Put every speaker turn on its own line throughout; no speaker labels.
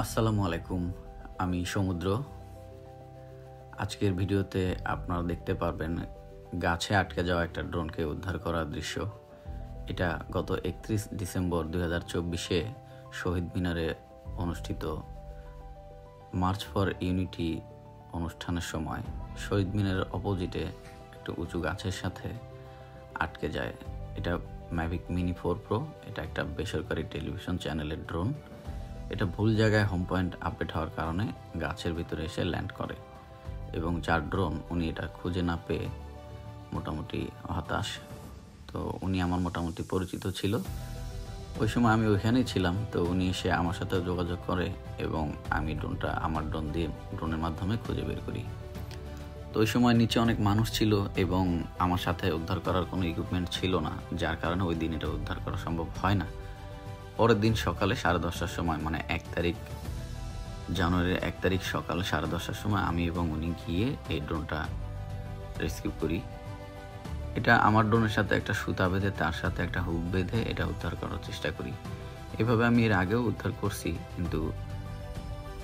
আসসালামু আলাইকুম, আমি সমুদ্র। আজকের ভিডিওতে আপনারা দেখতে পারবেন গাছে আটকে যাওয়া একটা ড্রোনকে উদ্ধার করার দৃশ্য। এটা গত 31 ডিসেম্বর 2024-এ শহীদ মিনারে অনুষ্ঠিত মার্চ ফর ইউনিটি অনুষ্ঠানের সময় শহীদ মিনারের অপোজিটে একটা উঁচু গাছের সাথে আটকে যায়। এটা ম্যাভিক মিনি 4 প্রো। এটা একটা বেসরকারি টেলিভিশন চ্যানেলের ড্রোন। এটা ভুল জায়গায় হোম পয়েন্ট আপডেট হওয়ার কারণে গাছের ভিতরে এসে ল্যান্ড করে এবং যার ড্রোন উনি এটা খুঁজে না পেয়ে মোটামুটি হতাশ। তো উনি আমার মোটামুটি পরিচিত ছিল, ওই সময় আমি ওইখানেই ছিলাম। তো উনি এসে আমার সাথে যোগাযোগ করে এবং আমি ড্রোনটা আমার ড্রোনের মাধ্যমে খুঁজে বের করি। তো ওই সময় নিচে অনেক মানুষ ছিল এবং আমার সাথে উদ্ধার করার কোনো ইকুইপমেন্ট ছিল না, যার কারণে ওই দিন এটা উদ্ধার করা সম্ভব হয় না। পরের দিন সকালে 10:30টার সময়, মানে জানুয়ারির 1 তারিখ সকাল 10:30টার সময় আমি এবং উনি গিয়ে এই ড্রোনটা রেস্কিউ করি। এটা আমার ড্রোনের সাথে একটা সুতা বেঁধে, তার সাথে একটা হুক বেঁধে এটা উদ্ধার করার চেষ্টা করি। এভাবে আমি এর আগেও উদ্ধার করছি, কিন্তু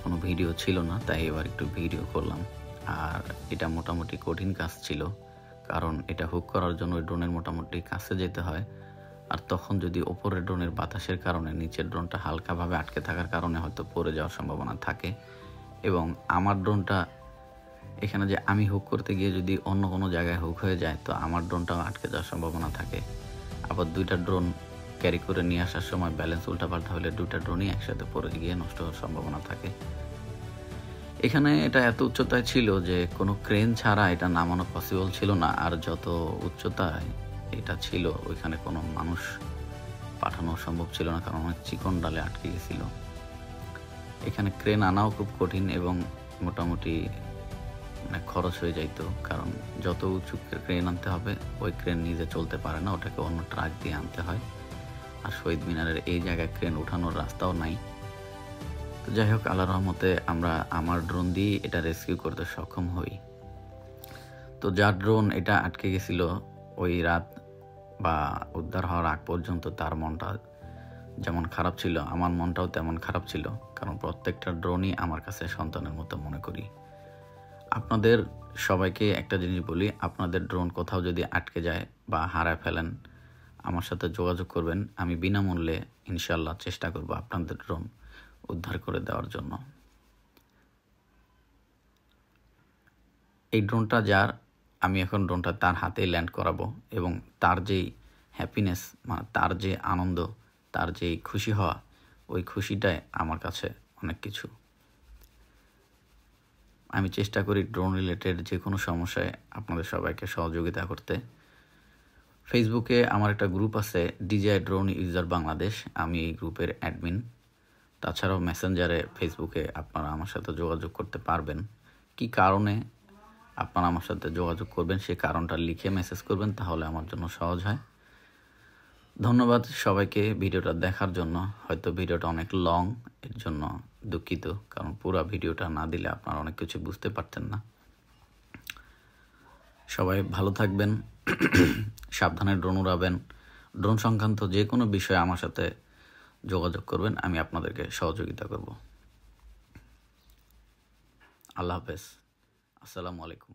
কোনো ভিডিও ছিল না, তাই এবার একটু ভিডিও করলাম। আর এটা মোটামুটি কঠিন কাজ ছিল, কারণ এটা হুক করার জন্য ড্রোনের মোটামুটি কাছে যেতে হয়। আর তখন যদি ওপরের ড্রোনের বাতাসের কারণে নিচের ড্রোনটা হালকাভাবে আটকে থাকার কারণে হয়তো পড়ে যাওয়ার সম্ভাবনা থাকে, এবং আমার ড্রোনটা এখানে যে আমি হুক করতে গিয়ে যদি অন্য কোনো জায়গায় হুক হয়ে যায় তো আমার ড্রোনটাও আটকে যাওয়ার সম্ভাবনা থাকে। আবার দুইটা ড্রোন ক্যারি করে নিয়ে আসার সময় ব্যালেন্স উল্টাপাল্টা হলে দুইটা ড্রোনই একসাথে পড়ে গিয়ে নষ্ট হওয়ার সম্ভাবনা থাকে। এখানে এটা এত উচ্চতায় ছিল যে কোনো ক্রেন ছাড়া এটা নামানো পসিবল ছিল না। আর যত উচ্চতায় এটা ছিল ওইখানে কোনো মানুষ পাঠানো সম্ভব ছিল না, কারণ অনেক চিকন ডালে আটকে গেছিল। এখানে ক্রেন আনাও খুব কঠিন এবং মোটামুটি অনেক খরচ হয়ে যাইতো, কারণ যত উঁচু ক্রেন আনতে হবে ওই ক্রেন নিজে চলতে পারে না, ওটাকে অন্য ট্রাক দিয়ে আনতে হয়। আর শহীদ মিনারের এই জায়গায় ক্রেন ওঠানোর রাস্তাও নাই। তো যাই হোক, আল্লাহর রহমতে আমরা আমার ড্রোন দিয়ে এটা রেস্কিউ করতে সক্ষম হই। তো যার ড্রোন এটা আটকে গেছিল ওই রাত বা উদ্ধার হওয়ার আগ পর্যন্ত তার মনটা যেমন খারাপ ছিল, আমার মনটাও তেমন খারাপ ছিল, কারণ প্রত্যেকটা ড্রোনই আমার কাছে সন্তানের মতো মনে করি। আপনাদের সবাইকে একটা জিনিস বলি, আপনাদের ড্রোন কোথাও যদি আটকে যায় বা হারায় ফেলেন, আমার সাথে যোগাযোগ করবেন। আমি বিনামূল্যে ইনশাল্লাহ চেষ্টা করব আপনাদের ড্রোন উদ্ধার করে দেওয়ার জন্য। এই ড্রোনটা যার, আমি এখন ড্রোনটা তার হাতেই ল্যান্ড করাবো, এবং তার যেই হ্যাপিনেস, মানে তার যে আনন্দ, তার যেই খুশি হওয়া, ওই খুশিটাই আমার কাছে অনেক কিছু। আমি চেষ্টা করি ড্রোন রিলেটেড যে কোনো সমস্যায় আপনাদের সবাইকে সহযোগিতা করতে। ফেসবুকে আমার একটা গ্রুপ আছে, ডিজিআই ড্রোন ইউজার বাংলাদেশ, আমি এই গ্রুপের অ্যাডমিন। তাছাড়াও মেসেঞ্জারে, ফেসবুকে আপনারা আমার সাথে যোগাযোগ করতে পারবেন। কি কারণে আপনারা আমার সাথে যোগাযোগ করবেন সে কারণটা লিখে মেসেজ করবেন, তাহলে আমার জন্য সহজ হয়। ধন্যবাদ সবাইকে ভিডিওটা দেখার জন্য। হয়তো ভিডিওটা অনেক লং, এর জন্য দুঃখিত, কারণ পুরো ভিডিওটা না দিলে আপনারা অনেক কিছু বুঝতে পারতেন না। সবাই ভালো থাকবেন, সাবধানে ড্রোন উড়াবেন। ড্রোন সংক্রান্ত যে কোনো বিষয়ে আমার সাথে যোগাযোগ করবেন, আমি আপনাদেরকে সহযোগিতা করব। আল্লাহ হাফেজ, আসসালামু আলাইকুম।